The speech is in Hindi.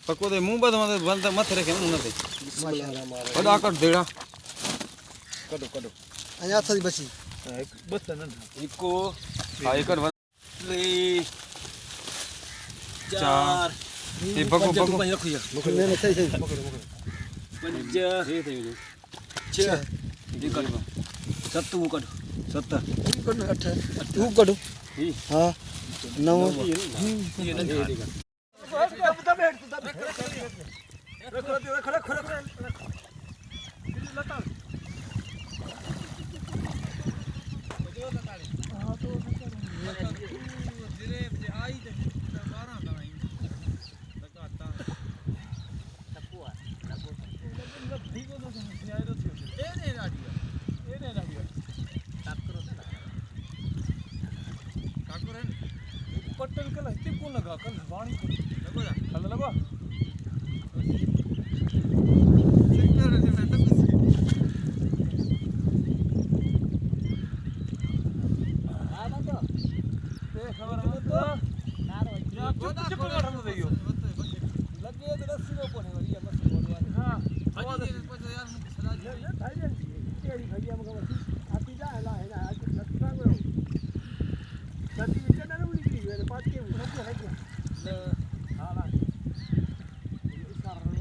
पको दे मुंह बंद बंद मत रखे मुंह ते बड़ा कट देड़ा कटो कटो अया थी बची एक बस न इको हां एक चार ये पको पको रखो यार नहीं सही सही पंज ये थे जो छह ये कटो सत वो कटो 70 8 तू कटो हां 9 ये नहीं पट्टल कल हस्ती कौन लगा कल वाणी लगो जा कल लगो सिग्नल रे मैं तक हां ना तो ए खबर हम तो नारो या कुछ को हम देयो लगे तो रस्सी को कोने वाली मस्त बोलवा हां अजी कुछ यार सदा यार भाई जान तेरी भैया मगर आती जा हला है ना आज लगता को सती विचार ना बोली की पाँच के है क्या